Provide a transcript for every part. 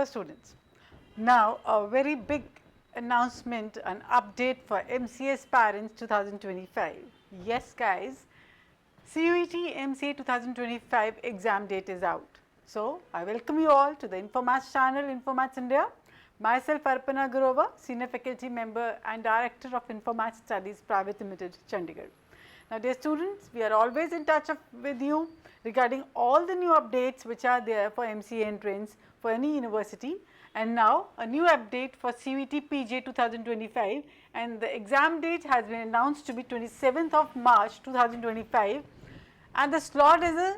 Hello students. Now a very big announcement, an update for MCS parents 2025. Yes guys, CUET MCA 2025 exam date is out. So I welcome you all to the Informats channel, Informats India. Myself Arpana Gurova, Senior Faculty Member and Director of Informats Studies Private Limited, Chandigarh. Now dear students, we are always in touch with you regarding all the new updates which are there for MCA entrance for any university, and now a new update for CUET PJ 2025, and the exam date has been announced to be 27th of March 2025, and the slot is a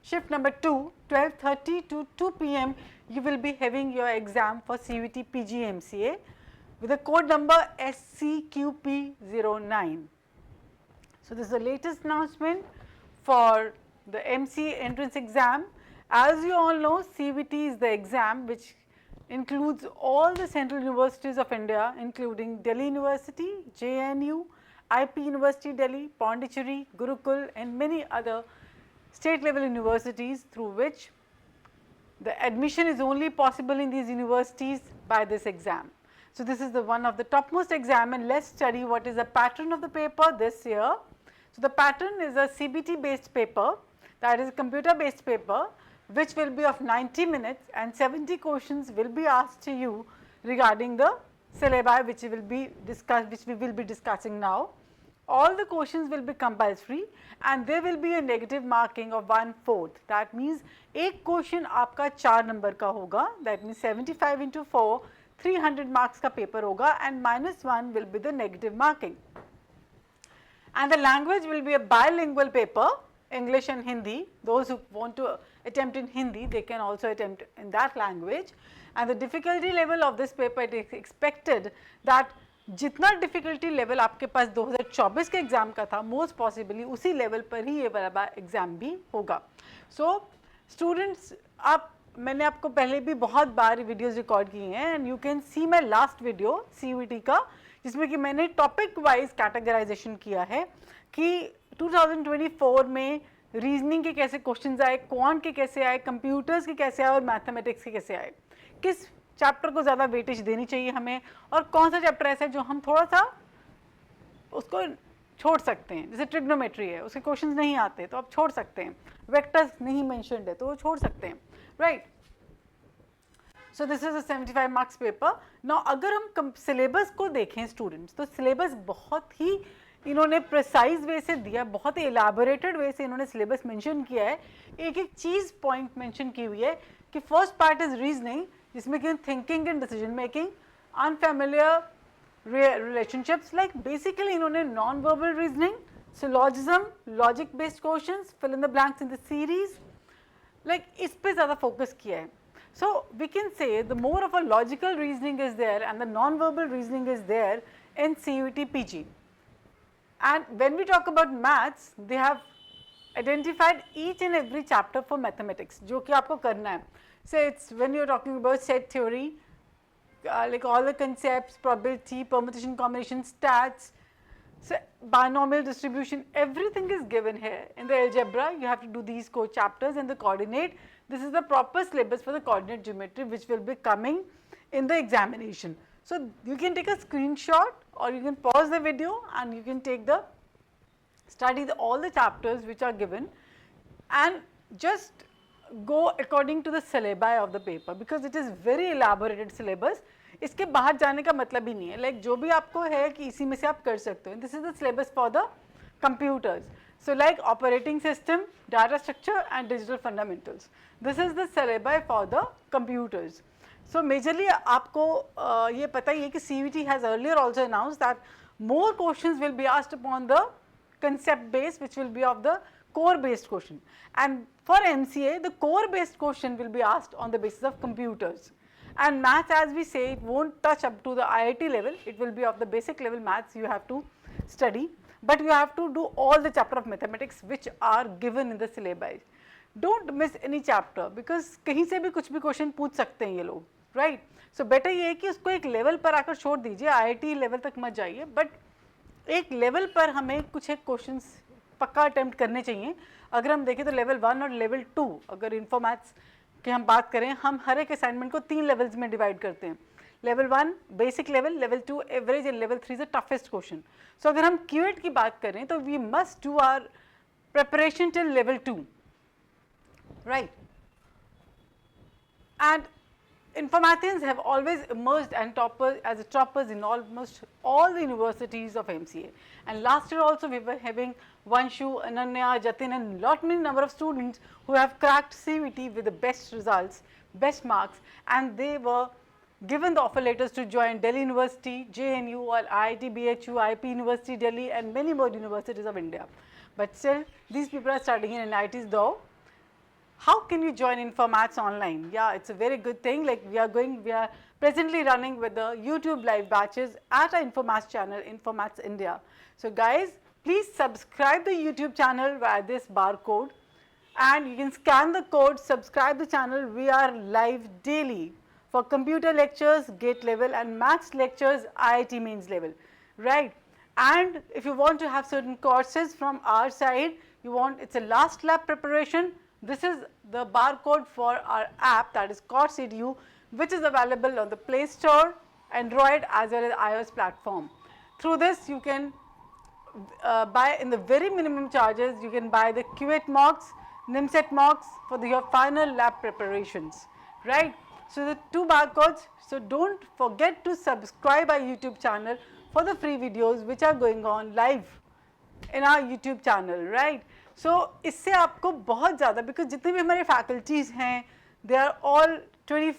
shift number 2, 12:30 to 2 p.m. you will be having your exam for CUET PG MCA with the code number SCQP09. So this is the latest announcement for the MCA entrance exam. As you all know, CUET is the exam which includes all the central universities of India, including Delhi University, JNU, IP University Delhi, Pondicherry, Gurukul and many other state level universities, through which the admission is only possible in these universities by this exam. So this is the one of the topmost exam, and let's study what is the pattern of the paper this year. So the pattern is a CBT based paper, that is a computer based paper, which will be of 90 minutes and 70 questions will be asked to you regarding the syllabi which we will be discussing now. All the questions will be compulsory and there will be a negative marking of 1/4. That means एक question आपका 4 number का होगा, that means 75 into 4, 300 marks का paper होगा, and -1 will be the negative marking. And the language will be a bilingual paper, English and Hindi. Those who want to attempt in Hindi, they can also attempt in that language. And the difficulty level of this paper, it is expected that जितना difficulty level आपके पास 2024 के exam का था, most possibly उसी level पर ही ये वाला exam भी होगा. So students, मैंने आपको पहले भी बहुत बार वीडियोस रिकॉर्ड किए हैं, and you can see my last video CUET का, जिसमें कि मैंने टॉपिक वाइज कैटेगराइजेशन किया है कि 2024 में रीजनिंग के कैसे क्वेश्चंस आए, क्वांट के कैसे आए, कंप्यूटर्स के कैसे आए और मैथमेटिक्स के कैसे आए, किस चैप्टर को ज़्यादा वेटेज देनी चाहिए हमें, और कौन सा चैप्टर ऐसा है जो हम थोड़ा सा उसको छोड़ सकते हैं. जैसे ट्रिग्नोमेट्री है, उसके क्वेश्चंस नहीं आते तो आप छोड़ सकते हैं, वेक्टर्स नहीं मेंशन्ड है तो वो छोड़ सकते हैं, right. So this is a 75 marks paper. Now अगर हम सिलेबस को देखें स्टूडेंट्स, तो सिलेबस बहुत ही इन्होंने प्रिसाइज वे से दिया, बहुत ही एलाबोरेटेड वे से इन्होंने सिलेबस मेंशन किया है. एक एक चीज़ पॉइंट मेंशन की हुई है कि फर्स्ट पार्ट इज रीजनिंग, जिसमें कि thinking and decision making, unfamiliar relationships, like basically इन्होंने non verbal reasoning, syllogism, logic based questions, fill in the blanks in the series, like इस पे ज़्यादा फोकस किया है. So we can say the more of a logical reasoning is there and the non-verbal reasoning is there in CUET PG. And when we talk about maths, they have identified each and every chapter for mathematics, जो कि आपको करना है. So it's when you're talking about set theory, like all the concepts, probability, permutation, combination, stats, so binomial distribution, everything is given here. In the algebra, you have to do these core chapters, and the coordinate. This is the proper syllabus for the coordinate geometry, which will be coming in the examination. So you can take a screenshot, or you can pause the video, and you can take the study all the chapters which are given, and just go according to the syllabi of the paper, because it is very elaborated syllabus. इसके बाहर जाने का मतलब ही नहीं है, like जो भी आपको है कि इसी में से आप कर सकते हो. This is the syllabus for the computers. So like operating system, data structure and digital fundamentals. This is the syllabi for the computers. So majorly आपको ये पता ही है कि CUET has earlier also announced that more questions will be asked upon the concept base, which will be of the core based question. And for MCA, the core based question will be asked on the basis of computers. And maths, as we say, it won't touch up to the IIT level. It will be of the basic level maths you have to study. But you have to do all the chapter of mathematics which are given in the syllabi. Don't miss any chapter, because कहीं से भी कुछ भी question पूछ सकते हैं ये लोग, राइट. सो बेटर ये है कि उसको एक लेवल पर आकर छोड़ दीजिए, IIT लेवल तक मत जाइए, बट एक लेवल पर हमें कुछ एक क्वेश्चंस पक्का अटेम्प्ट करने चाहिए. अगर हम देखें तो लेवल 1 और लेवल 2, अगर इन्फॉर्मैट्स कि हम बात करें, हम हर एक असाइनमेंट को 3 लेवल्स में डिवाइड करते हैं. Level 1 basic level, level 2 average and level 3 is the toughest question. So अगर हम क्यूएट की बात करें तो we must do our preparation till level 2, right? And Informaticians have always emerged and toppers in almost all the universities of MCA. And last year also we were having Vanshu, Ananya, Jatin and lot many number of students who have cracked CVT with the best results, best marks, and they were given the offer letters to join Delhi University, JNU or IIT, BHU, IP University Delhi and many more universities of India. But still these people are studying in NITs though. How can you join Informatics online? Yeah, it's a very good thing. Like we are presently running with the YouTube live batches at our Informatics channel, Informatics India. So guys, please subscribe the YouTube channel via this barcode and you can scan the code, subscribe the channel. We are live daily for computer lectures, GATE level and maths lectures, IIT mains level, right? And if you want to have certain courses from our side, it's a last lap preparation. This is the barcode for our app, that is Course Edu, which is available on the Play Store, Android as well as iOS platform. Through this you can buy in the very minimum charges, you can buy the QAT mocks, NIMSET mocks for your final lab preparations, right? So the 2 barcodes, so don't forget to subscribe our YouTube channel for the free videos which are going on live in our YouTube channel, right? So इससे आपको बहुत ज़्यादा, because जितने भी हमारे faculties हैं, they are all 20+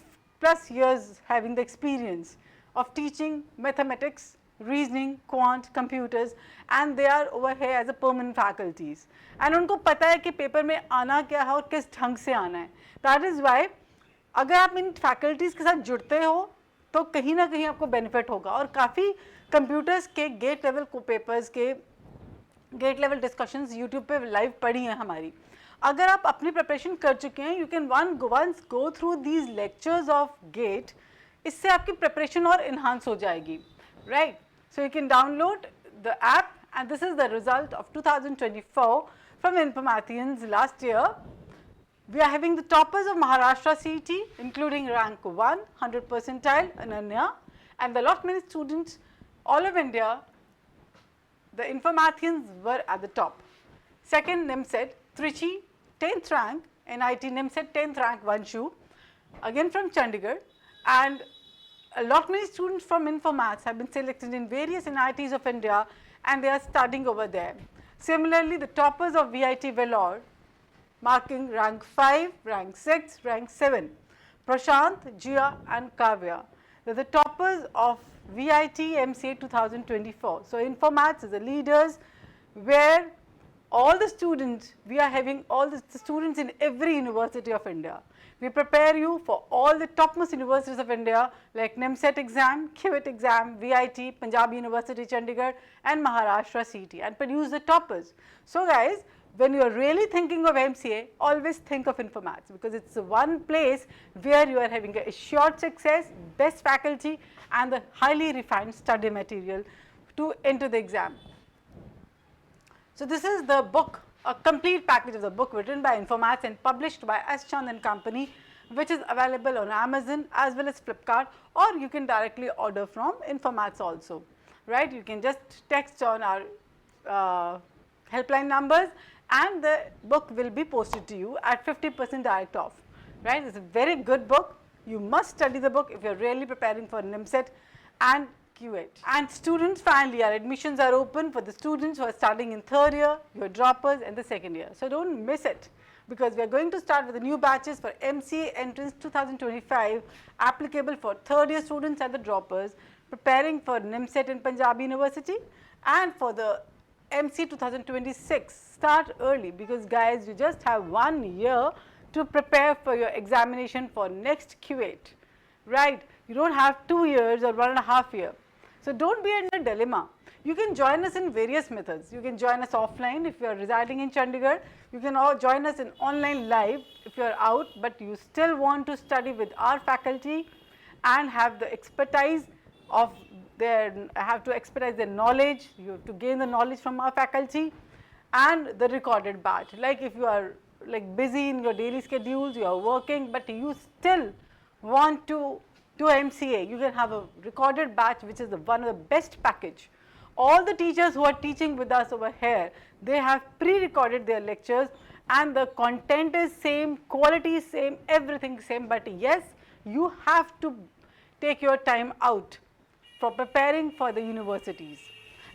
years having the experience of teaching mathematics, reasoning, quant, computers, and they are over here as a permanent faculties. And उनको पता है कि पेपर में आना क्या है और किस ढंग से आना है. That is why अगर आप इन faculties के साथ जुड़ते हो तो कहीं ना कहीं आपको benefit होगा. और काफ़ी कंप्यूटर्स के गेट लेवल को पेपर्स के गेट लेवल डिस्कशंस यूट्यूब पे लाइव पड़ी हैं हमारी. अगर आप अपनी प्रिपरेशन कर चुके हैं, you can once go through these lectures of GATE, इससे आपकी प्रिपरेशन और इन्हांस हो जाएगी, right? So you can download the app and this is the result of 2024 from Informatians last year. We are having the toppers of Maharashtra CET, including rank 1, 100 percentile, Ananya, and the lot many students all of India. The Informaticians were at the top. Second, NIMSET, Trichy, 10th rank, NIT NIMSET 10th rank, Vanshu, again from Chandigarh, and a lot many students from Informatics have been selected in various NITs of India and they are studying over there. Similarly, the toppers of VIT Vellore, marking rank 5, rank 6, rank 7, Prashant, Jia and Kavya. They are the toppers of VIT MCA 2024. So Informatics is the leaders where all the students, we are having all the students in every university of India. We prepare you for all the topmost universities of India like NIMSET exam, QAT exam, VIT, Punjab University, Chandigarh and Maharashtra CET and produce the toppers. So guys, when you are really thinking of MCA, always think of Informatics because it's the one place where you are having a assured success, best faculty and the highly refined study material to enter the exam. So this is the book, a complete package of the book written by Informatics and published by S. Chand and Company, which is available on Amazon as well as Flipkart, or you can directly order from Informatics also, right? You can just text on our helpline numbers and the book will be posted to you at 50% direct off, right? It's a very good book. You must study the book if you are really preparing for NIMSET and QAT. And students, finally, our admissions are open for the students who are studying in 3rd year, your droppers and the 2nd year. So don't miss it because we are going to start with the new batches for MCA entrance 2025 applicable for 3rd year students and the droppers preparing for NIMSET in Punjab University, and for the MC 2026 start early because guys, you just have 1 year to prepare for your examination for next QAT, right? You don't have 2 years or 1.5 years. So don't be in a dilemma. You can join us in various methods. You can join us offline if you are residing in Chandigarh. You can all join us in online live if you are out, but you still want to study with our faculty and have the expertise of have to expertise their knowledge. You have to gain the knowledge from our faculty and the recorded batch. Like if you are like busy in your daily schedules, you are working, but you still want to do MCA, you can have a recorded batch, which is one of the best package. All the teachers who are teaching with us over here, they have pre-recorded their lectures and the content is same, quality is same, everything same, but yes, you have to take your time out for preparing for the universities.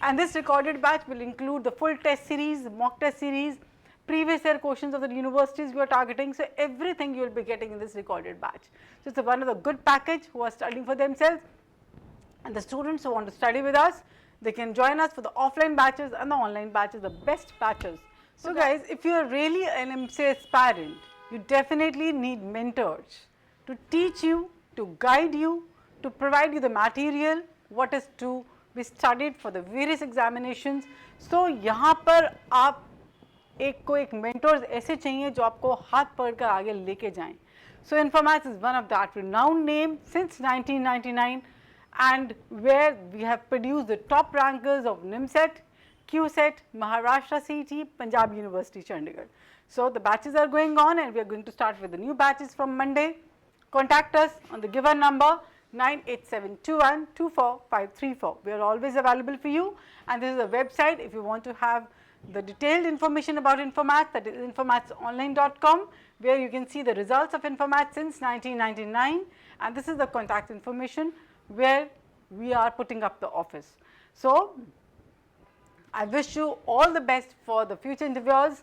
And this recorded batch will include the full test series, mock test series, previous year questions of the universities we are targeting. So, everything you will be getting in this recorded batch. So, it is one of the good package who are studying for themselves, and the students who want to study with us, they can join us for the offline batches and the online batches, the best batches. So, guys, if you are really an MCA aspirant, you definitely need mentors to teach you, to guide you, to provide you the material, what is to be studied for the various examinations. So, यहाँ पर आप एक mentors ऐसे चाहिए जो आपको हाथ पकड़कर आगे लेके जाएं. So, Informatics is one of that renowned name since 1999, and where we have produced the top rankers of NIMSET, QSET, Maharashtra CET, Punjab University, Chandigarh. So, the batches are going on and we are going to start with the new batches from Monday. Contact us on the given number 98721-24534. We are always available for you, and this is a website if you want to have the detailed information about Informatics, that is informaticsonline.com, where you can see the results of Informatics since 1999, and this is the contact information where we are putting up the office. So, I wish you all the best for the future interviews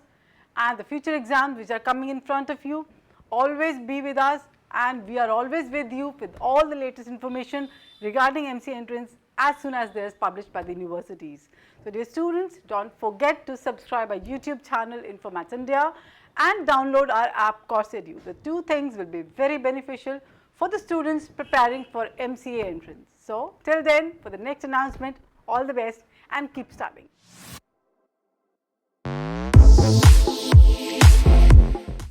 and the future exams which are coming in front of you. Always be with us, and we are always with you with all the latest information regarding MCA entrance as soon as they are published by the universities. So, dear students, don't forget to subscribe our YouTube channel Informatics India and download our app Course Edu. The two things will be very beneficial for the students preparing for MCA entrance. So, till then, for the next announcement, all the best and keep studying.